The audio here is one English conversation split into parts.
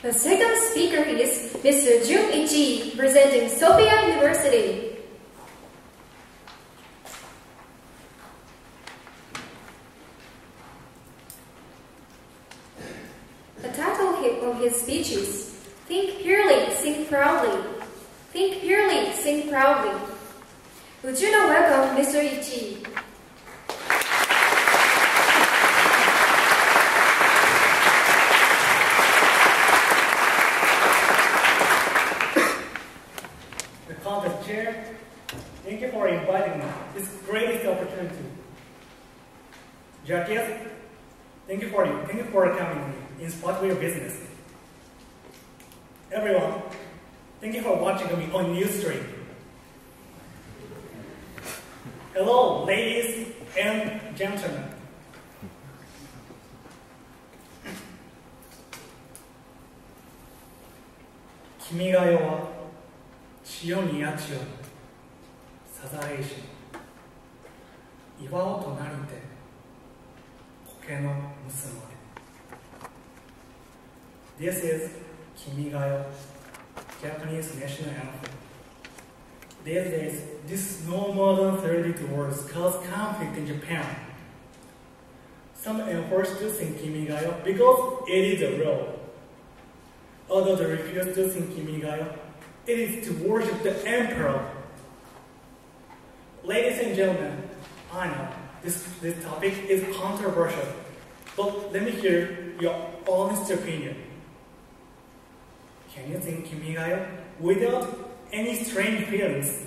The second speaker is Mr. Ichii, presenting Sophia University. The title of his speech is Think Purely, Sing Proudly. Think Purely, Sing Proudly. Would you now welcome Mr. Ichii? The conference chair, thank you for inviting me. It's the greatest opportunity. Jacques, thank you for coming in spite of your business. Everyone, thank you for watching me on Newsstream. Hello, ladies and gentlemen. Kimi ga yo wa chiyo ni yachi yo sazae shi, iwa o tonari te koke no musumo. This is Kimi ga yo, Japanese national anthem. These days, this no more than 32 words cause conflict in Japan. Some enforce to sing Kimi ga yo because it is a rule. Others refuse to sing Kimi ga yo. It is to worship the emperor. Ladies and gentlemen, I know this topic is controversial, but let me hear your honest opinion. Can you sing Kimi ga yo without any strange feelings?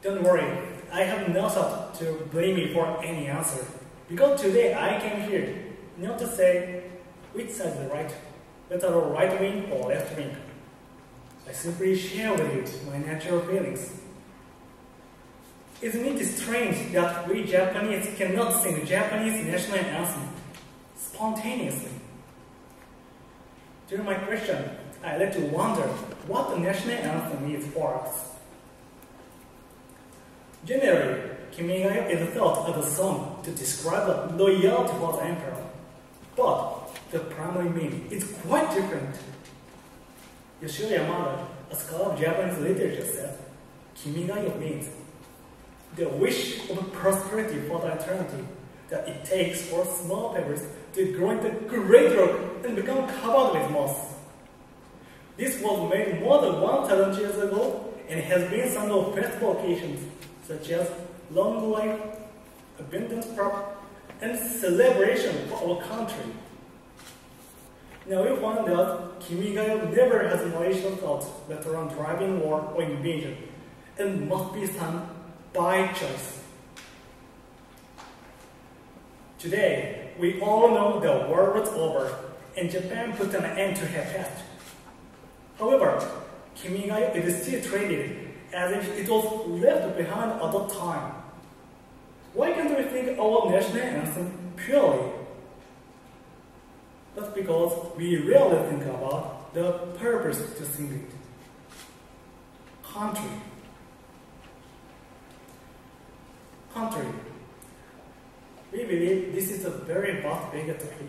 Don't worry, I have no thought to blame you for any answer, because today I came here not to say which side is right, whether right wing or left wing. I simply share with you my natural feelings. Isn't it strange that we Japanese cannot sing the Japanese national anthem spontaneously? During my question, I like to wonder what the national anthem is for us. Generally, Kimi ga yo is thought as a song to describe the loyalty for the emperor, but the primary meaning is quite different. Yoshio Yamada, a scholar of Japanese literature, said, Kimi ga yo means the wish of prosperity for the eternity that it takes for small pebbles to grow into great rock and become covered with moss. This was made more than 1,000 years ago and has been sung on festival occasions such as long life, abundant crop, and celebration for our country. Now we find out Kimi ga yo never has malicious thoughts that are on driving war or invasion, and must be sung by choice. Today, we all know the war was over, and Japan put an end to her past. However, Kimi ga yo is still treated as if it was left behind at that time. Why can't we think our national anthem purely? That's because we rarely think about the purpose to sing it. Country. Country. We believe this is a very vast big topic,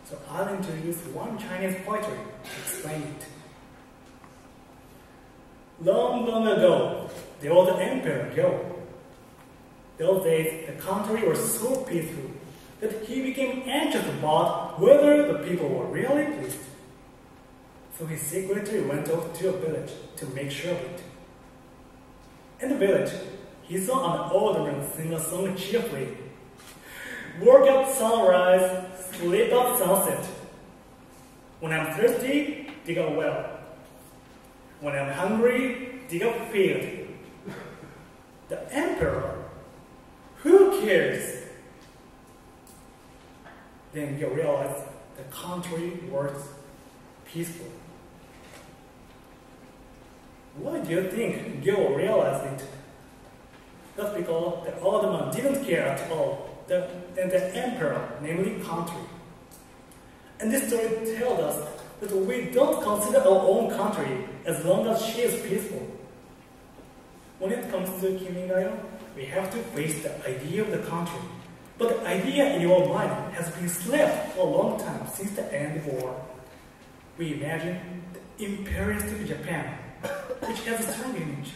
so I'll introduce one Chinese poetry to explain it. Long, long ago, there was an emperor, Joe. Those days, the country was so peaceful that he became anxious about whether the people were really pleased. So he secretly went off to a village to make sure of it. In the village, he saw an old man sing a song cheerfully. Work at sunrise, sleep at sunset. When I'm thirsty, dig a well. When I'm hungry, dig a field. The emperor, who cares? Then you realize the country was peaceful. Why do you think Gil realized it? That's because the old man didn't care at all. The emperor, namely country. And this story tells us that we don't consider our own country as long as she is peaceful. When it comes to Kimi ga yo, we have to face the idea of the country But the idea in your mind has been slept for a long time since the end of the war. We imagine the imperialistic Japan, which has a strong image.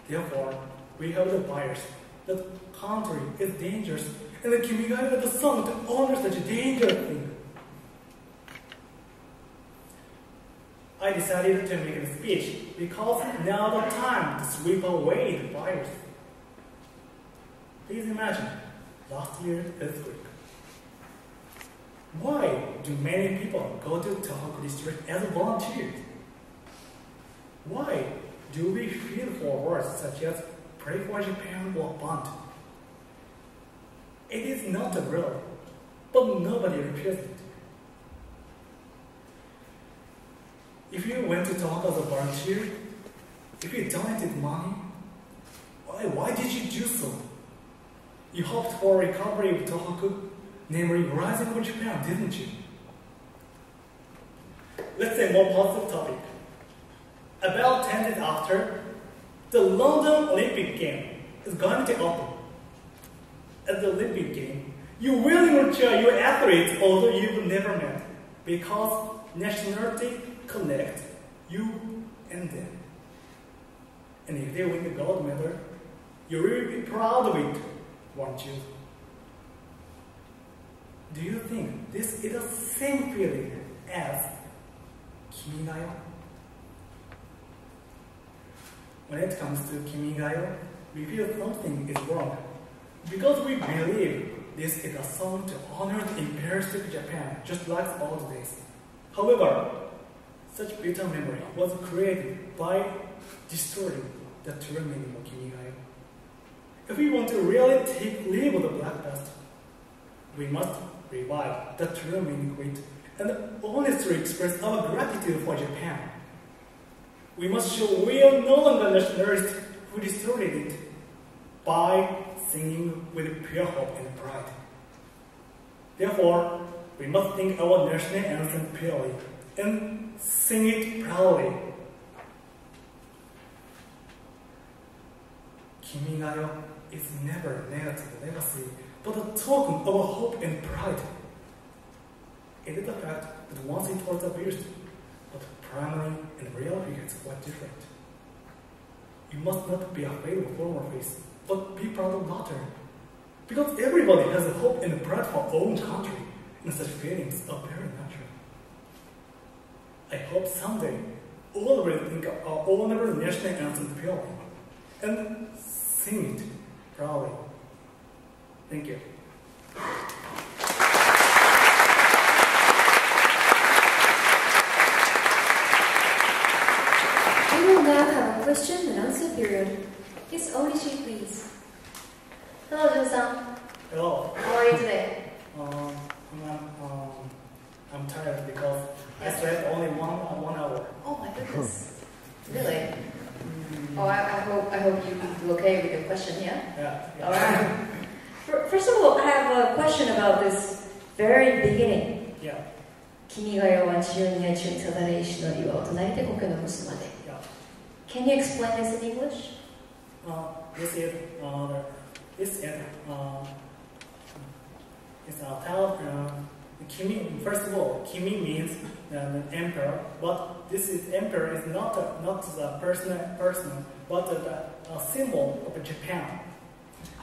Therefore, we have the bias that the country is dangerous, and the Kimigayo is the song to honor such a dangerous thing. I decided to make a speech because now the time to sweep away the virus. Please imagine last year's earthquake. Why do many people go to Tohoku district as volunteers? Why do we feel for words such as pray for Japan or Bond? It is not a real, but nobody repeats it. If you went to talk as a volunteer, if you donated money, why did you do so? You hoped for recovery of Tohoku, namely rising of Japan, didn't you? Let's say more positive topic. About 10 days after, the London Olympic game is going to open. At the Olympic game, you will cheer your athletes although you've never met, because nationality connect you and them. And if they win the gold medal, you will be proud of it, won't you? Do you think this is the same feeling as Kimigayo? When it comes to Kimigayo, we feel something is wrong because we believe this is a song to honor the imperialistic Japan, just like old days. However, such bitter memory was created by distorting the true meaning of Kimigayo. If we want to really take leave of the black past, we must revive the true meaning of it and honestly express our gratitude for Japan. We must show we are no longer nationalists who distorted it by singing with pure hope and pride. Therefore, we must sing our national anthem purely and sing it proudly. Kimigayo is never a negative legacy, but a token of hope and pride. It is the fact that once it was abused, but primary and real figures were different. You must not be afraid of former face, but be proud of latter. Because everybody has a hope and a pride for our own country, and such feelings are very natural. I hope someday all will think of our honorable national anthem purely and sing it proudly. Thank you. We will now have a question and answer period. Miss Onishi, please. Hello, Jun-san. Hello. How are you today? I'm tired because I slept only one hour. Oh my goodness. Really? Oh, I hope you do okay with your question, yeah? Yeah. All right. First of all, I have a question about this very beginning. Yeah. 君が代は千代に中にさだれ石の岩を隣で苔の結まで。Yeah. Can you explain this in English? It's a tell. Kimi. First of all, Kimi means the emperor, but this emperor is not the person, but a symbol of Japan.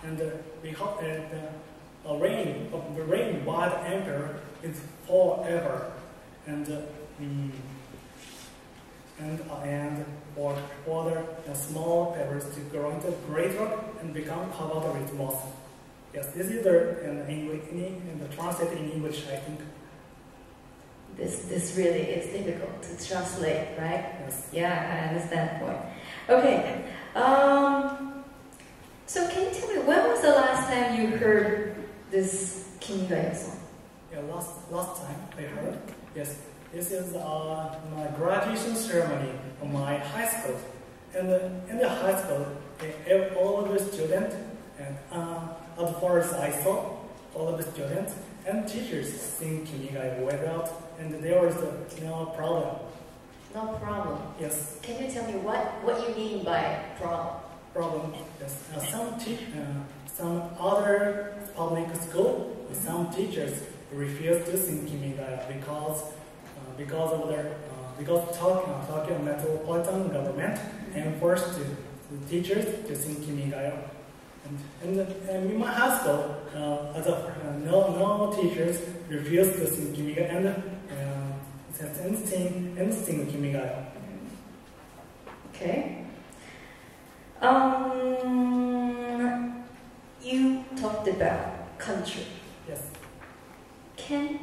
And we hope that the reign by the emperor is forever. And for the small pebbles to grow into greater and become covered with moss. Yes, this is the translate in English, I think. This really is difficult to translate, right? Yes. Yeah, I understand the point. Okay. So can you tell me when was the last time you heard this Kimigayo song? Yeah, last time I heard. Yes, this is my graduation ceremony of my high school. And in the high school, all of the students and as far as I saw, all of the students and teachers sing Kimigayo without, and there was no problem. No problem. Yes. Can you tell me what you mean by problem? problem is some other public school, some teachers refuse to sing Kimi ga ya because Tokyo metropolitan government enforced the teachers to sing Kimi ga ya. And in my high school, no teachers refused to sing Kimi ga ya and sing Kimi ga ya. Okay. You talked about country. Yes. Can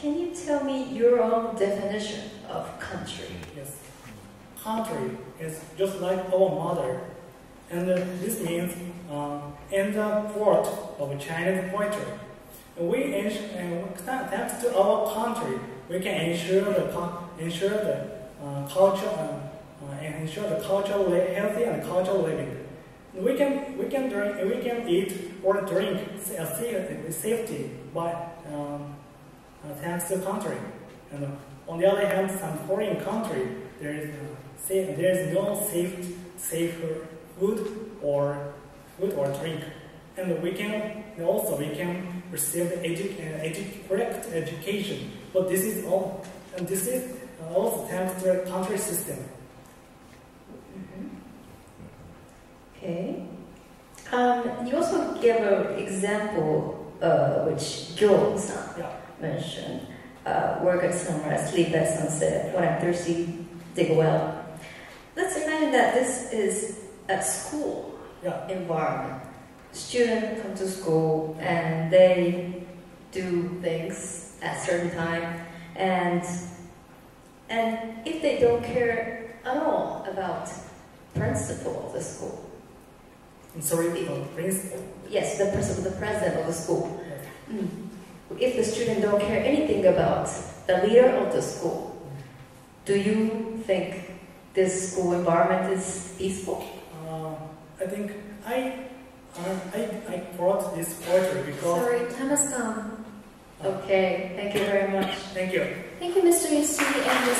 you tell me your own definition of country? Yes. Country is just like our mother, and this means in the port of Chinese poetry. Thanks to our country, we can ensure the cultural healthy and cultural living. We can eat or drink safety by thanks to country. And on the other hand, some foreign country there is no safe food or drink, and we can receive correct education. But this is also thanks to the country system. Okay. You also gave an example which Gyo-san mentioned. Work at sunrise, sleep at sunset. When I'm thirsty, dig a well. Let's imagine that this is a school environment. Students come to school and they do things at a certain time, and if they don't care at all about principal of the school. I'm sorry, principal? Yes, the principal, the president of the school. Yes. If the student don't care anything about the leader of the school, do you think this school environment is peaceful? I think I brought this poetry because... Sorry, time has come. Okay, thank you very much. Thank you. Thank you, Mr. Ichii and Ms.